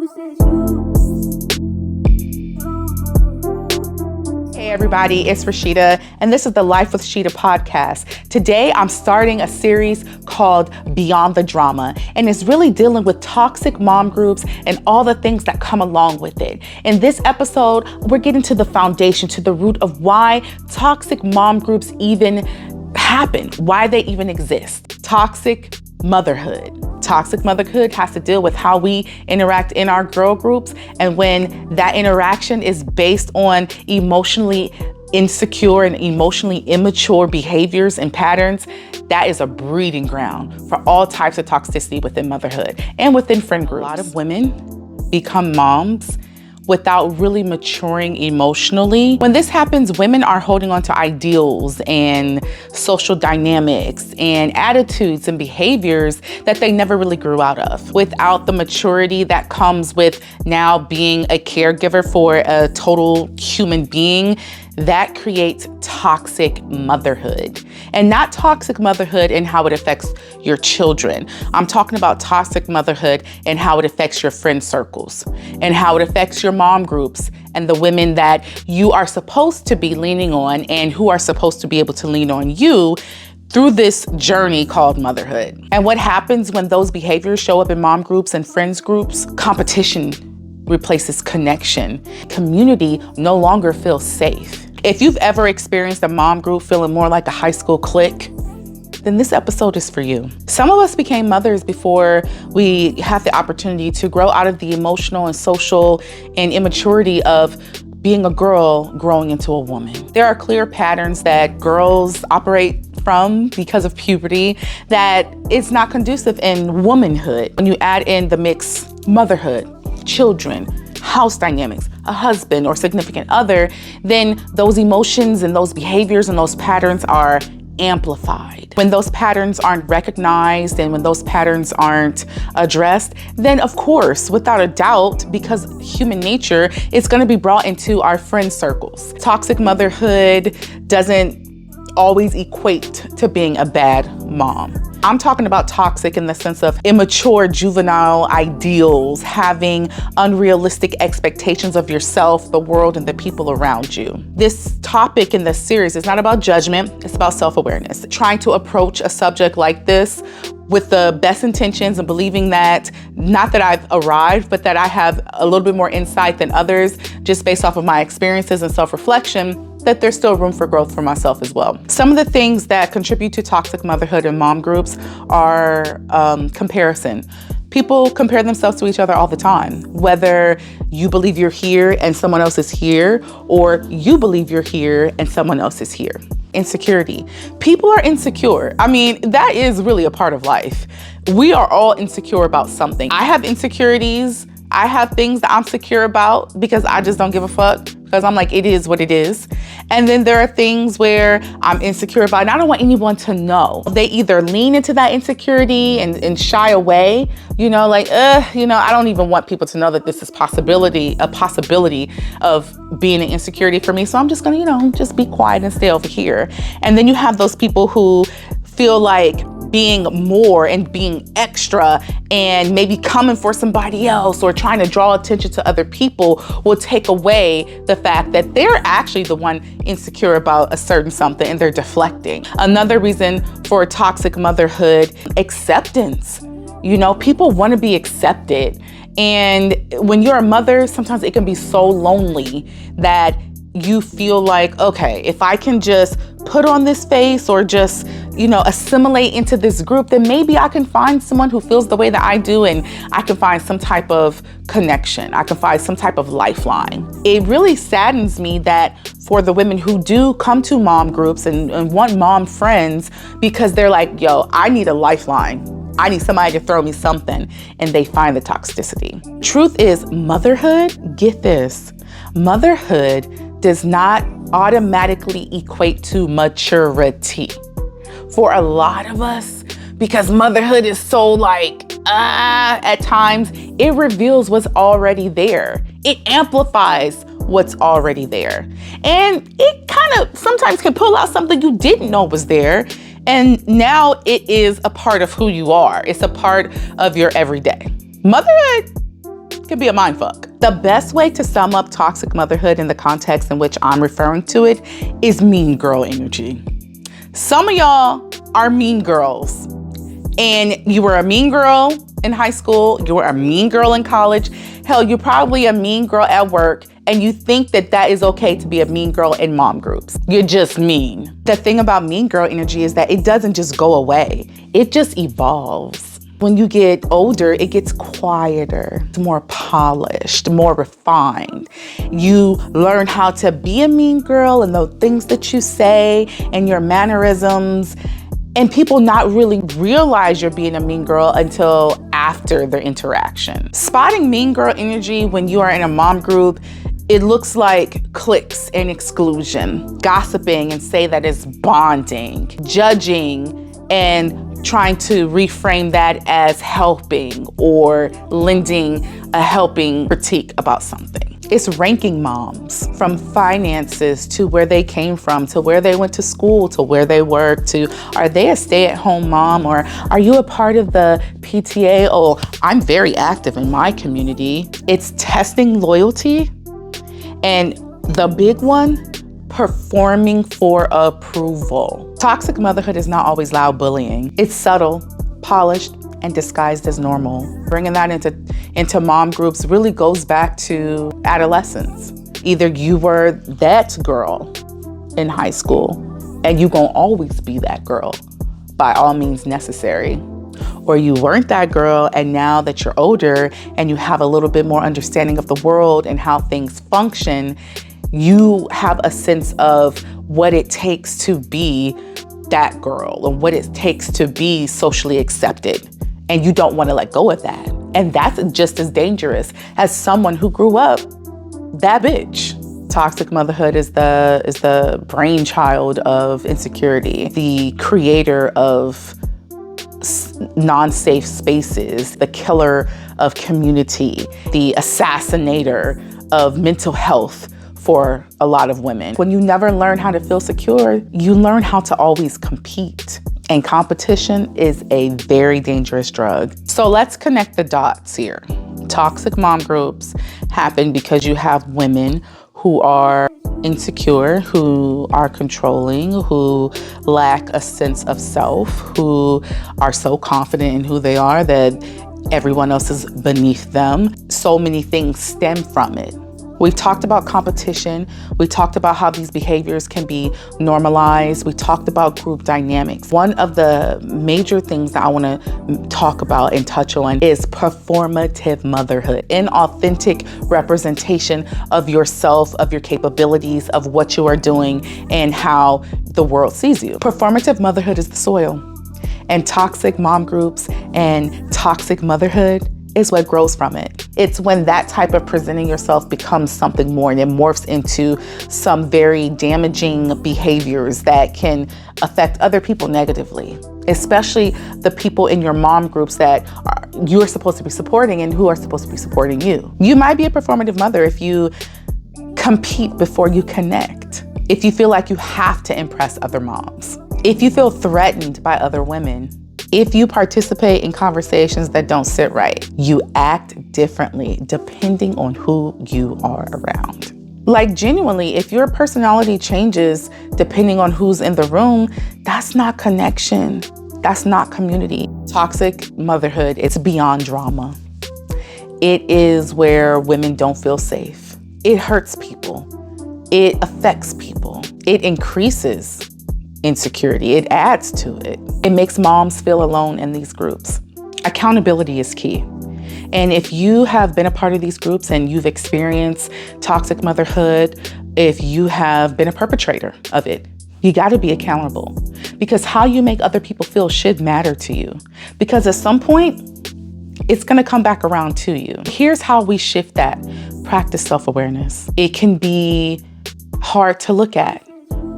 Hey everybody, it's Sheda, and this is the Life with Sheda podcast. Today, I'm starting a series called Beyond the Drama, and it's really dealing with toxic mom groups and all the things that come along with it. In this episode, we're getting to the foundation, to the root of why toxic mom groups even happen, why they even exist. Toxic motherhood. Toxic motherhood has to deal with how we interact in our girl groups, and when that interaction is based on emotionally insecure and emotionally immature behaviors and patterns, that is a breeding ground for all types of toxicity within motherhood and within friend groups. A lot of women become moms without really maturing emotionally. When this happens, women are holding on to ideals and social dynamics and attitudes and behaviors that they never really grew out of. Without the maturity that comes with now being a caregiver for a total human being, that creates toxic motherhood. And not toxic motherhood in how it affects your children. I'm talking about toxic motherhood and how it affects your friend circles and how it affects your mom groups and the women that you are supposed to be leaning on and who are supposed to be able to lean on you through this journey called motherhood. And what happens when those behaviors show up in mom groups and friends groups? Competition replaces connection. Community no longer feels safe. If you've ever experienced a mom group feeling more like a high school clique, then this episode is for you. Some of us became mothers before we had the opportunity to grow out of the emotional and social and immaturity of being a girl growing into a woman. There are clear patterns that girls operate from because of puberty that it's not conducive in womanhood. When you add in the mix motherhood, children, house dynamics, a husband or significant other, then those emotions and those behaviors and those patterns are amplified. When those patterns aren't recognized and when those patterns aren't addressed, then of course, without a doubt, because human nature, it's going to be brought into our friend circles. Toxic motherhood doesn't always equate to being a bad mom. I'm talking about toxic in the sense of immature juvenile ideals, having unrealistic expectations of yourself, the world, and the people around you. This topic in this series is not about judgment, it's about self-awareness. Trying to approach a subject like this with the best intentions and believing that, not that I've arrived, but that I have a little bit more insight than others, just based off of my experiences and self-reflection, that there's still room for growth for myself as well. Some of the things that contribute to toxic motherhood and mom groups are comparison. People compare themselves to each other all the time, whether you believe you're here and someone else is here, or you believe you're here and someone else is here. Insecurity. People are insecure. I mean, that is really a part of life. We are all insecure about something. I have insecurities. I have things that I'm secure about because I just don't give a fuck, because I'm like, it is what it is. And then there are things where I'm insecure about and I don't want anyone to know. They either lean into that insecurity and shy away, like, I don't even want people to know that this is a possibility of being an insecurity for me. So I'm just gonna, just be quiet and stay over here. And then you have those people who feel like being more and being extra and maybe coming for somebody else or trying to draw attention to other people will take away the fact that they're actually the one insecure about a certain something and they're deflecting. Another reason for toxic motherhood, acceptance. People want to be accepted. And when you're a mother, sometimes it can be so lonely that you feel like, okay, if I can just put on this face or just, assimilate into this group, then maybe I can find someone who feels the way that I do and I can find some type of connection. I can find some type of lifeline. It really saddens me that for the women who do come to mom groups and want mom friends because they're like, yo, I need a lifeline. I need somebody to throw me something, and they find the toxicity. Truth is, motherhood, get this, motherhood does not automatically equate to maturity. For a lot of us, because motherhood is so at times, it reveals what's already there. It amplifies what's already there. And it kind of sometimes can pull out something you didn't know was there. And now it is a part of who you are. It's a part of your everyday. Motherhood can be a mindfuck. The best way to sum up toxic motherhood in the context in which I'm referring to it is mean girl energy. Some of y'all are mean girls, and you were a mean girl in high school, you were a mean girl in college. Hell, you're probably a mean girl at work, and you think that that is okay to be a mean girl in mom groups. You're just mean. The thing about mean girl energy is that it doesn't just go away. It just evolves. When you get older, it gets quieter, it's more polished, more refined. You learn how to be a mean girl and the things that you say and your mannerisms, and people not really realize you're being a mean girl until after their interaction. Spotting mean girl energy when you are in a mom group, it looks like cliques and exclusion, gossiping and say that it's bonding, judging and trying to reframe that as helping or lending a helping critique about something. It's ranking moms from finances to where they came from, to where they went to school, to where they work, to are they a stay-at-home mom, or are you a part of the PTA? Oh, I'm very active in my community. It's testing loyalty, and the big one, performing for approval. Toxic motherhood is not always loud bullying. It's subtle, polished, and disguised as normal. Bringing that into mom groups really goes back to adolescence. Either you were that girl in high school, and you gonna always be that girl by all means necessary, or you weren't that girl, and now that you're older and you have a little bit more understanding of the world and how things function, you have a sense of what it takes to be that girl and what it takes to be socially accepted. And you don't want to let go of that. And that's just as dangerous as someone who grew up that bitch. Toxic motherhood is the brainchild of insecurity, the creator of non-safe spaces, the killer of community, the assassinator of mental health for a lot of women. When you never learn how to feel secure, you learn how to always compete. And competition is a very dangerous drug. So let's connect the dots here. Toxic mom groups happen because you have women who are insecure, who are controlling, who lack a sense of self, who are so confident in who they are that everyone else is beneath them. So many things stem from it. We've talked about competition. We talked about how these behaviors can be normalized. We talked about group dynamics. One of the major things that I want to talk about and touch on is performative motherhood, an authentic representation of yourself, of your capabilities, of what you are doing, and how the world sees you. Performative motherhood is the soil, and toxic mom groups and toxic motherhood is what grows from it. It's when that type of presenting yourself becomes something more and it morphs into some very damaging behaviors that can affect other people negatively, especially the people in your mom groups that you're supposed to be supporting and who are supposed to be supporting you. You might be a performative mother if you compete before you connect, if you feel like you have to impress other moms, if you feel threatened by other women, if you participate in conversations that don't sit right, you act differently depending on who you are around. Like genuinely, if your personality changes depending on who's in the room, that's not connection. That's not community. Toxic motherhood, it's beyond drama. It is where women don't feel safe. It hurts people. It affects people. It increases insecurity. It adds to it. It makes moms feel alone in these groups. Accountability is key. And if you have been a part of these groups and you've experienced toxic motherhood, if you have been a perpetrator of it, you got to be accountable, because how you make other people feel should matter to you, because at some point it's going to come back around to you. Here's how we shift that. Practice self-awareness. It can be hard to look at,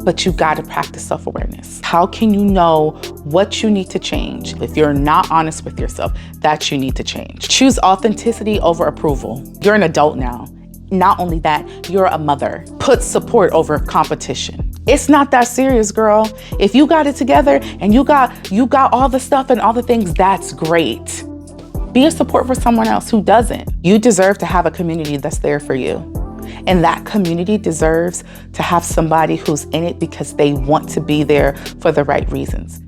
but you gotta practice self-awareness. How can you know what you need to change? If you're not honest with yourself, that you need to change. Choose authenticity over approval. You're an adult now. Not only that, you're a mother. Put support over competition. It's not that serious, girl. If you got it together and you got all the stuff and all the things, that's great. Be a support for someone else who doesn't. You deserve to have a community that's there for you. And that community deserves to have somebody who's in it because they want to be there for the right reasons.